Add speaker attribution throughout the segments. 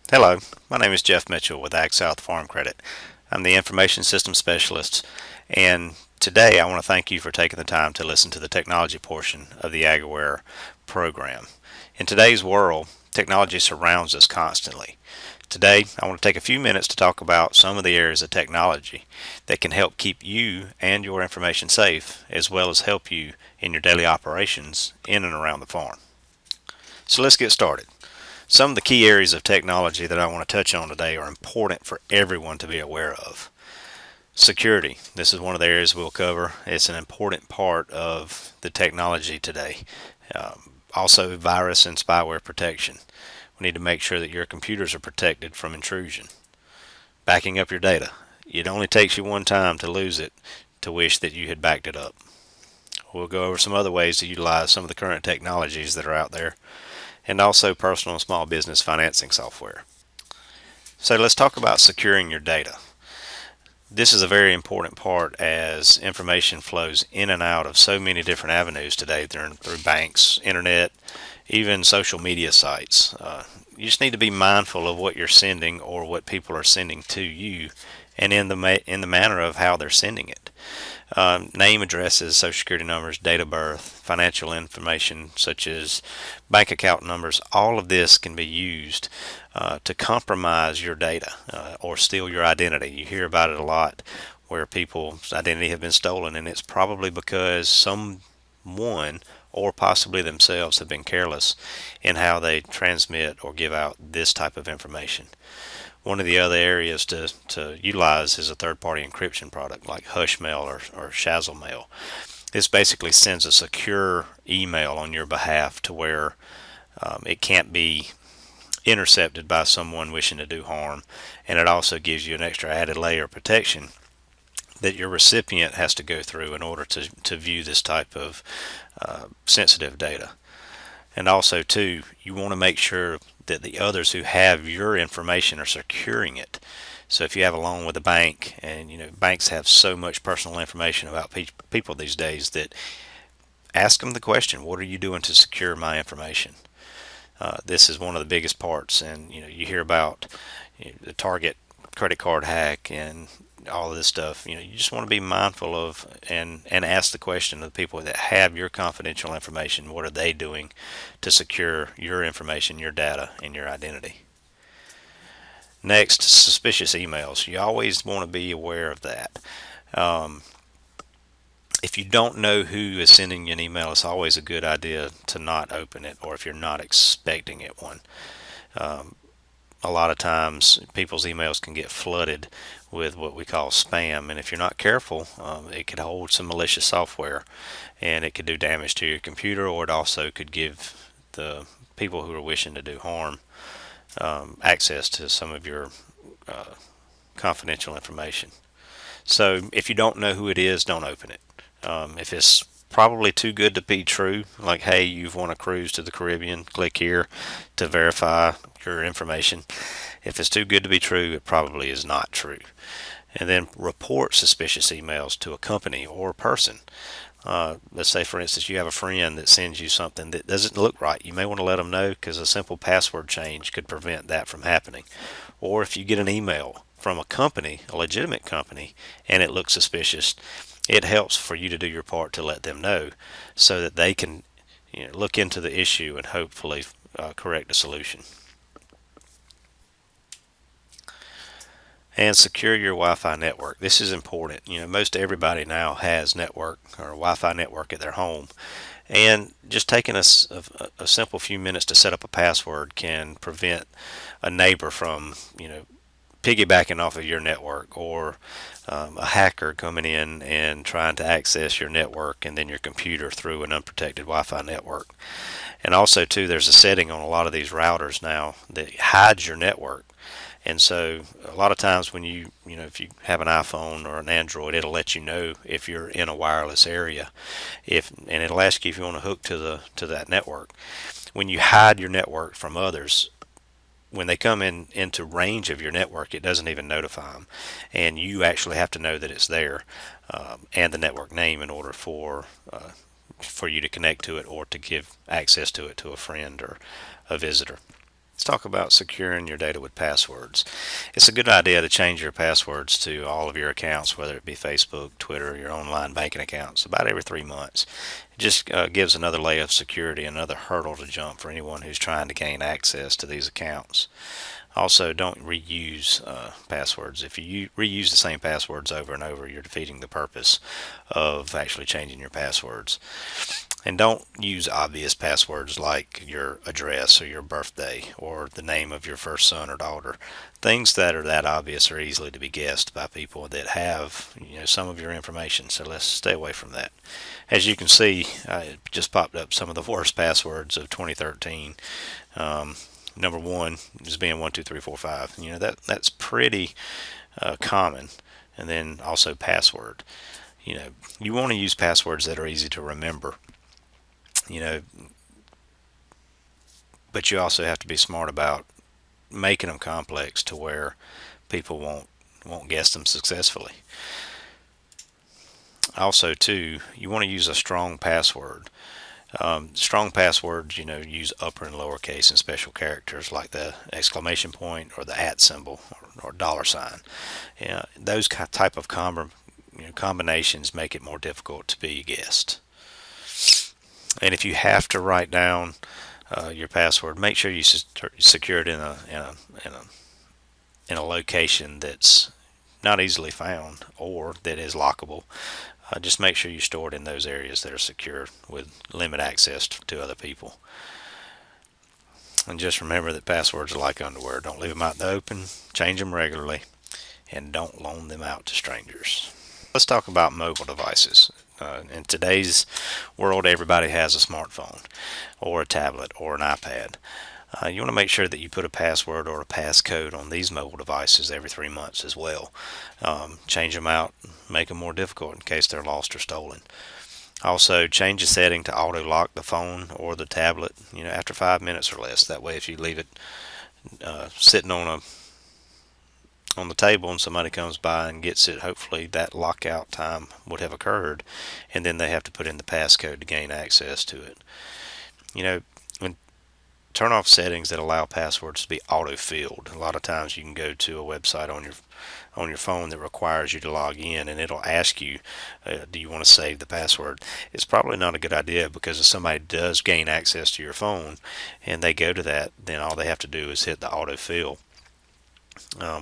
Speaker 1: Hello, my name is Jeff Mitchell with AgSouth Farm Credit. I'm the Information Systems Specialist, and today I want to thank you for taking the time to listen to the technology portion of the AgAware program. In today's world, technology surrounds us constantly. Today, I want to take a few minutes to talk about some of the areas of technology that can help keep you and your information safe, as well as help you in your daily operations in and around the farm. So let's get started. Some of the key areas of technology that I want to touch on today are important for everyone to be aware of. Security. This is one of the areas we'll cover. It's an important part of the technology today. Also, virus and spyware protection. We need to make sure that your computers are protected from intrusion. Backing up your data. It only takes you one time to lose it to wish that you had backed it up. We'll go over some other ways to utilize some of the current technologies that are out there, and also personal and small business financing software. So let's talk about securing your data. This is a very important part as information flows in and out of so many different avenues today through banks, internet, even social media sites. You just need to be mindful of what you're sending or what people are sending to you, and in the manner of how they're sending it. Name, addresses, social security numbers, date of birth, financial information such as bank account numbers, all of this can be used to compromise your data or steal your identity. You hear about it a lot where people's identity have been stolen, and it's probably because someone or possibly themselves have been careless in how they transmit or give out this type of information. One of the other areas to utilize is a third-party encryption product like Hushmail or Shazzlemail. This basically sends a secure email on your behalf to where it can't be intercepted by someone wishing to do harm, and it also gives you an extra added layer of protection that your recipient has to go through in order to view this type of sensitive data. And also, too, you want to make sure that the others who have your information are securing it. So if you have a loan with a bank, and banks have so much personal information about people these days, that ask them the question, what are you doing to secure my information? This is one of the biggest parts, and you hear about the Target credit card hack and all of this stuff. You just want to be mindful of and ask the question of the people that have your confidential information. What are they doing to secure your information, your data, and your identity? Next, suspicious emails. You always want to be aware of that. If you don't know who is sending you an email, it's always a good idea to not open it, or if you're not expecting it one. A lot of times people's emails can get flooded with what we call spam, and if you're not careful, it could hold some malicious software, and it could do damage to your computer, or it also could give the people who are wishing to do harm access to some of your confidential information. So if you don't know who it is, don't open it. If it's probably too good to be true, like, hey, you've won a cruise to the Caribbean, click here to verify your information. If it's too good to be true, it probably is not true. And then report suspicious emails to a company or a person. Let's say, for instance, you have a friend that sends you something that doesn't look right. You may want to let them know, because a simple password change could prevent that from happening. Or if you get an email from a company, a legitimate company, and it looks suspicious, it helps for you to do your part to let them know, so that they can look into the issue and hopefully correct a solution. And secure your Wi-Fi network. This is important. Most everybody now has network or Wi-Fi network at their home, and just taking a simple few minutes to set up a password can prevent a neighbor from piggybacking off of your network, or a hacker coming in and trying to access your network and then your computer through an unprotected Wi-Fi network. And also, too, there's a setting on a lot of these routers now that hides your network. And so a lot of times when if you have an iPhone or an Android, it'll let you know if you're in a wireless area, and it'll ask you if you want to hook to that network. When you hide your network from others, when they come into range of your network, it doesn't even notify them, and you actually have to know that it's there, and the network name, in order for you to connect to it or to give access to it to a friend or a visitor. Let's talk about securing your data with passwords. It's a good idea to change your passwords to all of your accounts, whether it be Facebook, Twitter, your online banking accounts, about every 3 months. It just gives another layer of security, another hurdle to jump for anyone who's trying to gain access to these accounts. Also, don't reuse passwords. If you reuse the same passwords over and over, you're defeating the purpose of actually changing your passwords. And don't use obvious passwords like your address or your birthday or the name of your first son or daughter. Things that are that obvious are easily to be guessed by people that have some of your information. So let's stay away from that. As you can see, it just popped up some of the worst passwords of 2013. Number one is being 12345. That's pretty common. And then also password. You want to use passwords that are easy to remember. But you also have to be smart about making them complex to where people won't guess them successfully. Also, too, you want to use a strong password. Strong passwords, use upper and lower case and special characters like the exclamation point or the @ symbol or dollar sign. Those type of combinations make it more difficult to be guessed. And if you have to write down your password, make sure you secure it in a location that's not easily found or that is lockable. Just make sure you store it in those areas that are secure with limited access to other people. And just remember that passwords are like underwear. Don't leave them out in the open. Change them regularly, and don't loan them out to strangers. Let's talk about mobile devices. In today's world, everybody has a smartphone or a tablet or an iPad. You want to make sure that you put a password or a passcode on these mobile devices every 3 months as well. Change them out, make them more difficult in case they're lost or stolen. Also, change the setting to auto lock the phone or the tablet after 5 minutes or less. That way, if you leave it sitting on the table and somebody comes by and gets it, hopefully that lockout time would have occurred, and then they have to put in the passcode to gain access to it. Turn off settings that allow passwords to be auto-filled. A lot of times you can go to a website on your phone that requires you to log in, and it'll ask you, do you want to save the password? It's probably not a good idea, because if somebody does gain access to your phone and they go to that, then all they have to do is hit the autofill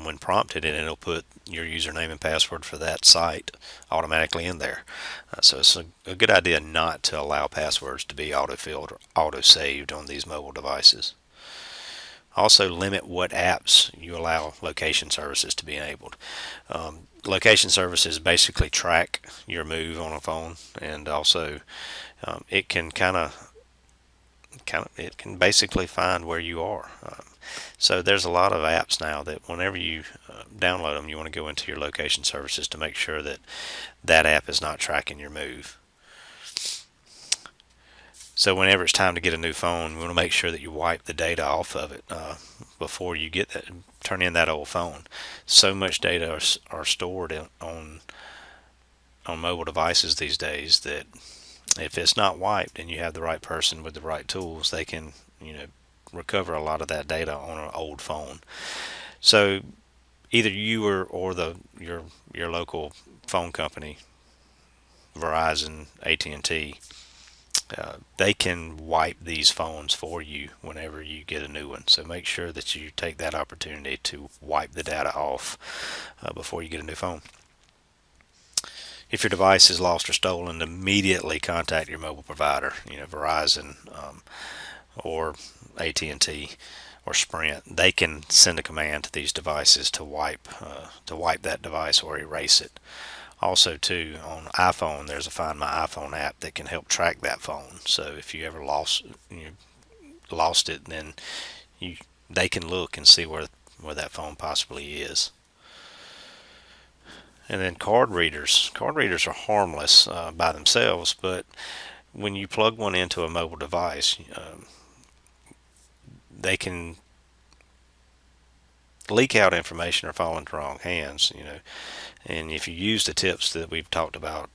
Speaker 1: when prompted, and it'll put your username and password for that site automatically in there. So it's a good idea not to allow passwords to be auto-filled or auto-saved on these mobile devices. Also, limit what apps you allow location services to be enabled. Location services basically track your move on a phone, and also it can it can basically find where you are. So there's a lot of apps now that whenever you download them, you want to go into your location services to make sure that that app is not tracking your move. So whenever it's time to get a new phone, you want to make sure that you wipe the data off of it before you turn in that old phone. So much data are stored on mobile devices these days that if it's not wiped and you have the right person with the right tools, they can recover a lot of that data on an old phone. So either you or your local phone company, Verizon, AT&T, they can wipe these phones for you whenever you get a new one. So make sure that you take that opportunity to wipe the data off before you get a new phone. If your device is lost or stolen, immediately contact your mobile provider, Verizon or AT&T or Sprint. They can send a command to these devices to wipe that device or erase it. Also, too, on iPhone, there's a Find My iPhone app that can help track that phone. So if you ever lost it, then they can look and see where that phone possibly is. And then card readers. Card readers are harmless by themselves, but when you plug one into a mobile device, they can leak out information or fall into wrong hands. And if you use the tips that we've talked about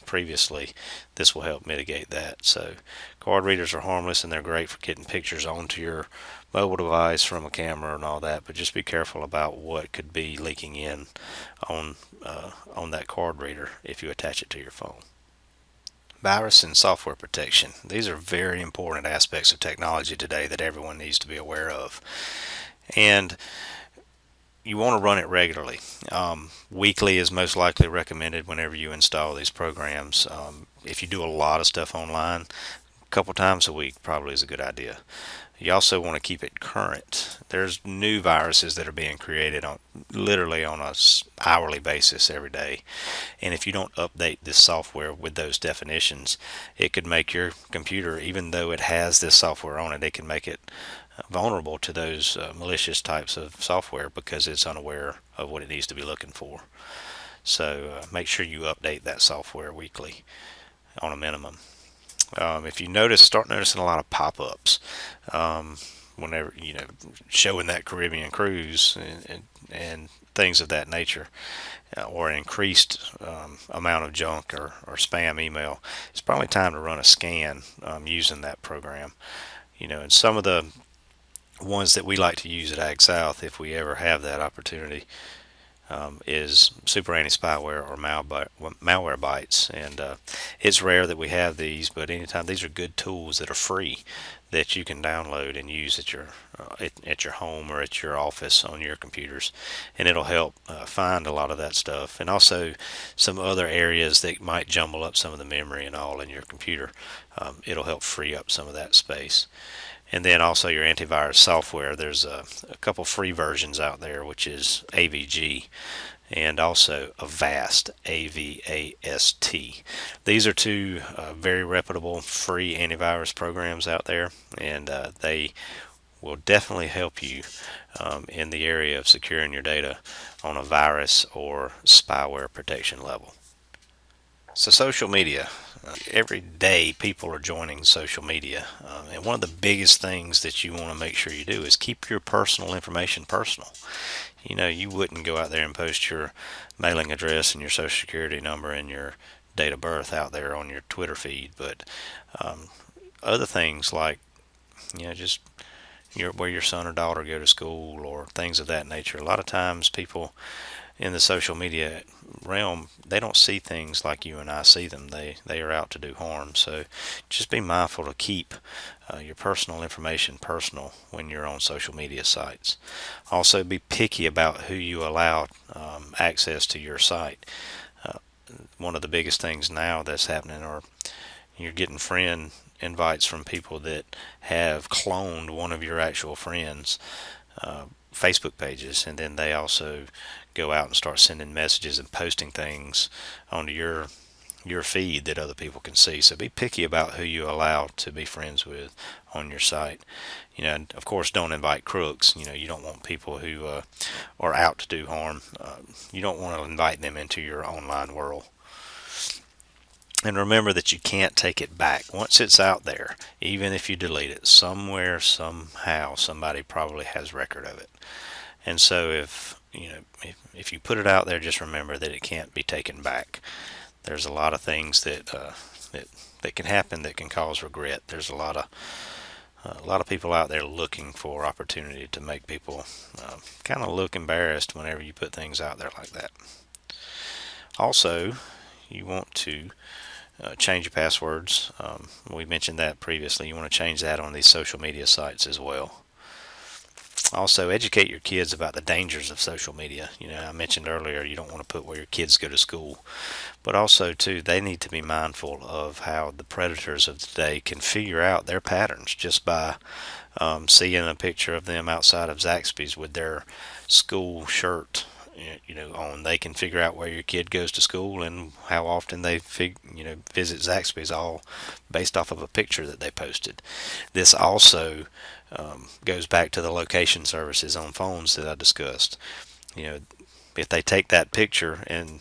Speaker 1: previously, this will help mitigate that. So card readers are harmless, and they're great for getting pictures onto your mobile device from a camera and all that, but just be careful about what could be leaking in on that card reader if you attach it to your phone. Virus and software protection. These are very important aspects of technology today that everyone needs to be aware of. And you want to run it regularly. Weekly is most likely recommended whenever you install these programs. If you do a lot of stuff online, a couple times a week probably is a good idea. You also want to keep it current. There's new viruses that are being created literally on a hourly basis every day. And if you don't update this software with those definitions, it could make your computer, even though it has this software on it, it can make it vulnerable to those malicious types of software because it's unaware of what it needs to be looking for. So make sure you update that software weekly on a minimum. If you start noticing a lot of pop-ups whenever showing that Caribbean cruise and things of that nature, or an increased amount of junk or spam email, it's probably time to run a scan using that program. And some of the ones that we like to use at AgSouth, if we ever have that opportunity, is Super Anti-Spyware or Malwarebytes. And it's rare that we have these, but anytime, these are good tools that are free that you can download and use at your home or at your office on your computers, and it'll help find a lot of that stuff, and also some other areas that might jumble up some of the memory and all in your computer. It'll help free up some of that space. And then also your antivirus software. There's a couple free versions out there, which is AVG and also Avast, AVAST. These are two very reputable free antivirus programs out there, and they will definitely help you in the area of securing your data on a virus or spyware protection level. So social media. Every day people are joining social media, and one of the biggest things that you want to make sure you do is keep your personal information personal. You wouldn't go out there and post your mailing address and your social security number and your date of birth out there on your Twitter feed, but other things like just where your son or daughter go to school or things of that nature. A lot of times people in the social media realm, they don't see things like you and I see them. They are out to do harm. So just be mindful to keep your personal information personal when you're on social media sites. Also be picky about who you allow access to your site. One of the biggest things now that's happening are you're getting friend invites from people that have cloned one of your actual friends' Facebook pages, and then they also go out and start sending messages and posting things onto your feed that other people can see. So be picky about who you allow to be friends with on your site. And of course, don't invite crooks. You don't want people who are out to do harm. You don't want to invite them into your online world. And remember that you can't take it back. Once it's out there, even if you delete it, somewhere, somehow, somebody probably has record of it. And so if you put it out there, just remember that it can't be taken back. There's a lot of things that can happen that can cause regret. There's a lot of people out there looking for opportunity to make people kind of look embarrassed whenever you put things out there like that. Also, you want to change your passwords. We mentioned that previously. You want to change that on these social media sites as well. Also, educate your kids about the dangers of social media. I mentioned earlier you don't want to put where your kids go to school, but also too, they need to be mindful of how the predators of today can figure out their patterns just by seeing a picture of them outside of Zaxby's with their school shirt on. They can figure out where your kid goes to school and how often they visit Zaxby's, all based off of a picture that they posted. This also goes back to the location services on phones that I discussed. If they take that picture and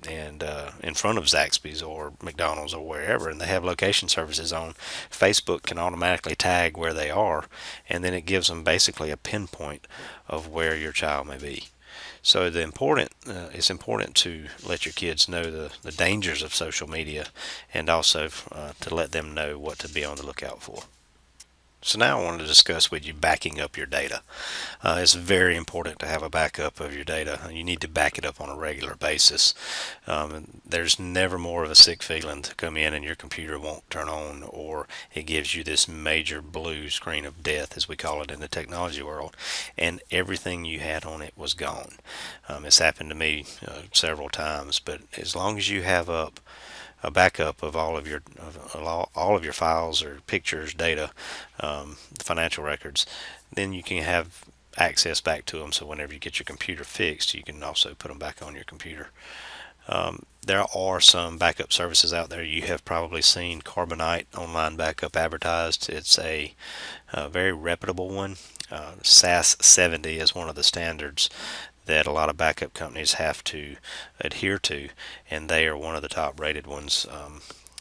Speaker 1: in front of Zaxby's or McDonald's or wherever, and they have location services on. Facebook can automatically tag where they are, and then it gives them basically a pinpoint of where your child may be. So it's important to let your kids know the dangers of social media, and also to let them know what to be on the lookout for. So now I want to discuss with you backing up your data. It's very important to have a backup of your data. You need to back it up on a regular basis. There's never more of a sick feeling to come in and your computer won't turn on, or it gives you this major blue screen of death, as we call it in the technology world, and everything you had on it was gone. It's happened to me several times, but as long as you have up a backup of all of your files or pictures, data, financial records, then you can have access back to them. So whenever you get your computer fixed, you can also put them back on your computer. There are some backup services out there. You have probably seen Carbonite Online Backup advertised. It's a very reputable one. SAS 70 is one of the standards that a lot of backup companies have to adhere to, and they are one of the top rated ones.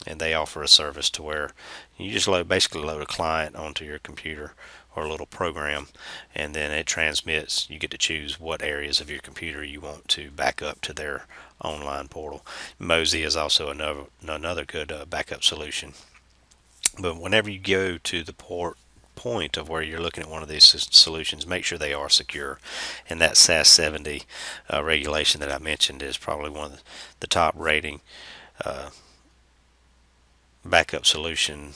Speaker 1: And they offer a service to where you just basically load a client onto your computer, or a little program, and then it transmits. You get to choose what areas of your computer you want to back up to their online portal. Mosey is also another good backup solution. But whenever you go to the point of where you're looking at one of these solutions, make sure they are secure. And that SAS 70 regulation that I mentioned is probably one of the top rating backup solution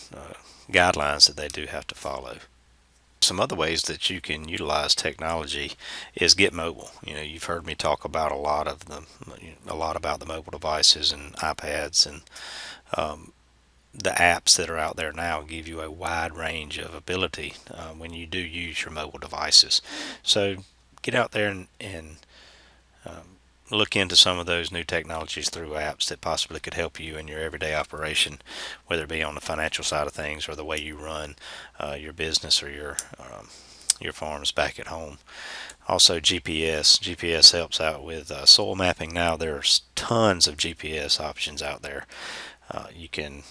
Speaker 1: guidelines that they do have to follow. Some other ways that you can utilize technology is get mobile. You've heard me talk about a lot about the mobile devices and iPads, and the apps that are out there now give you a wide range of ability when you do use your mobile devices. So get out there and look into some of those new technologies through apps that possibly could help you in your everyday operation, whether it be on the financial side of things or the way you run your business or your farms back at home. Also, GPS helps out with soil mapping. Now there's tons of GPS options out there. You can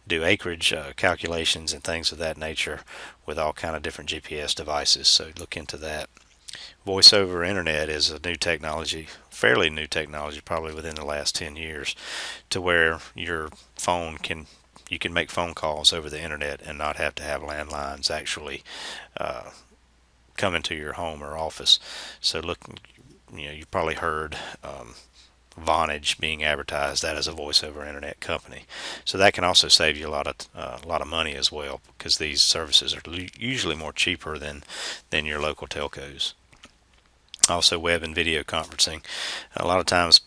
Speaker 1: do acreage calculations and things of that nature with all kind of different GPS devices, so look into that. Voice over internet is a new technology, fairly new technology, probably within the last 10 years, to where you can make phone calls over the internet and not have to have landlines actually come into your home or office. So look, you've probably heard Vonage being advertised that as a voice over internet company. So that can also save you a lot of money as well, because these services are usually more cheaper than your local telcos. Also, web and video conferencing. A lot of times,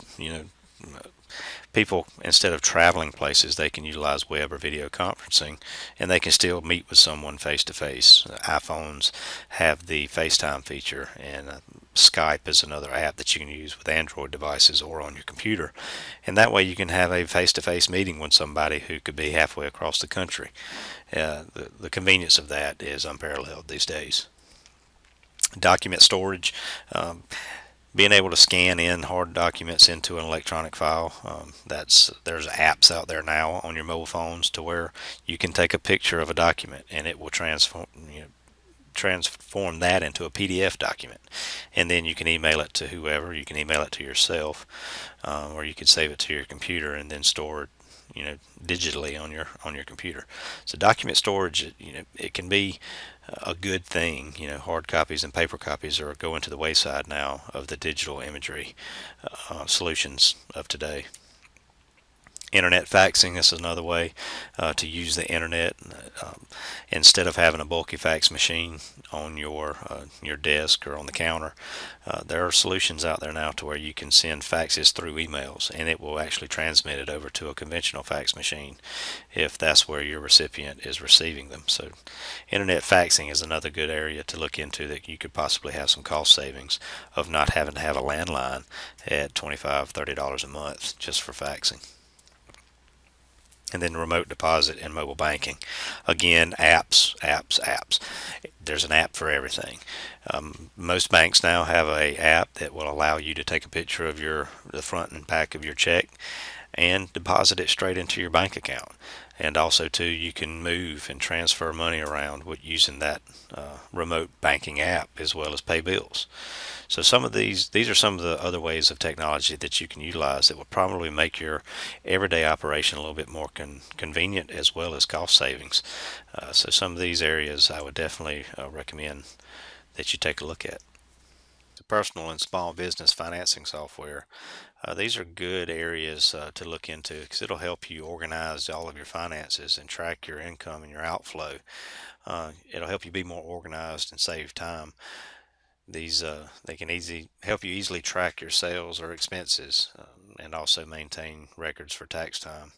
Speaker 1: people, instead of traveling places, they can utilize web or video conferencing, and they can still meet with someone face to face. iPhones have the FaceTime feature, and Skype is another app that you can use with Android devices or on your computer, and that way you can have a face-to-face meeting with somebody who could be halfway across the country. The convenience of that is unparalleled these days. Document storage, being able to scan in hard documents into an electronic file. There's apps out there now on your mobile phones to where you can take a picture of a document and it will transform that into a PDF document, and then you can email it to whoever. You can email it to yourself, or you can save it to your computer and then store it digitally on your computer. So document storage, it can be a good thing. Hard copies and paper copies are going to the wayside now of the digital imagery solutions of today. Internet faxing is another way to use the internet. Instead of having a bulky fax machine on your desk or on the counter, there are solutions out there now to where you can send faxes through emails, and it will actually transmit it over to a conventional fax machine if that's where your recipient is receiving them. So internet faxing is another good area to look into, that you could possibly have some cost savings of not having to have a landline at $25-$30 a month just for faxing. and then remote deposit and mobile banking. Again, apps. There's an app for everything. Most banks now have a app that will allow you to take a picture of the front and back of your check and deposit it straight into your bank account. And also, too, you can move and transfer money around with using that remote banking app as well as pay bills. So these are some of the other ways of technology that you can utilize that will probably make your everyday operation a little bit more convenient as well as cost savings. So some of these areas I would definitely recommend that you take a look at. The personal and small business financing software. These are good areas to look into because it'll help you organize all of your finances and track your income and your outflow. It'll help you be more organized and save time. These they can help you easily track your sales or expenses, and also maintain records for tax time.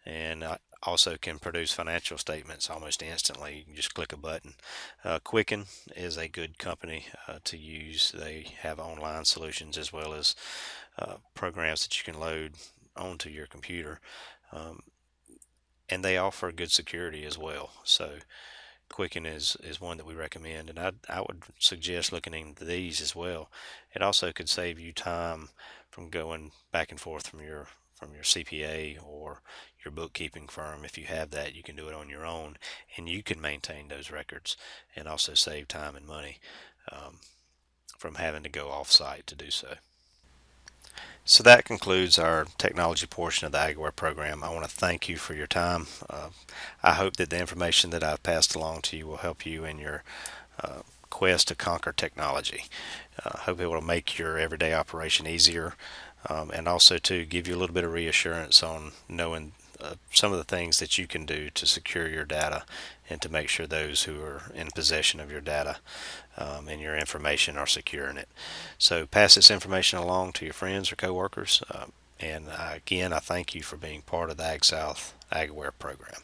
Speaker 1: And also can produce financial statements almost instantly. You can just click a button. Quicken is a good company to use. They have online solutions as well as programs that you can load onto your computer, um, and they offer good security as well. So Quicken is one that we recommend, and I would suggest looking into these as well. It also could save you time from going back and forth from your CPA or your bookkeeping firm. If you have that, you can do it on your own, and you can maintain those records and also save time and money um, from having to go off site to do so. So that concludes our technology portion of the AgAware program. I want to thank you for your time. I hope that the information that I've passed along to you will help you in your quest to conquer technology. I hope it will make your everyday operation easier, and also to give you a little bit of reassurance on knowing some of the things that you can do to secure your data and to make sure those who are in possession of your data and your information are secure in it. So pass this information along to your friends or coworkers. And again, I thank you for being part of the AgSouth AgAware program.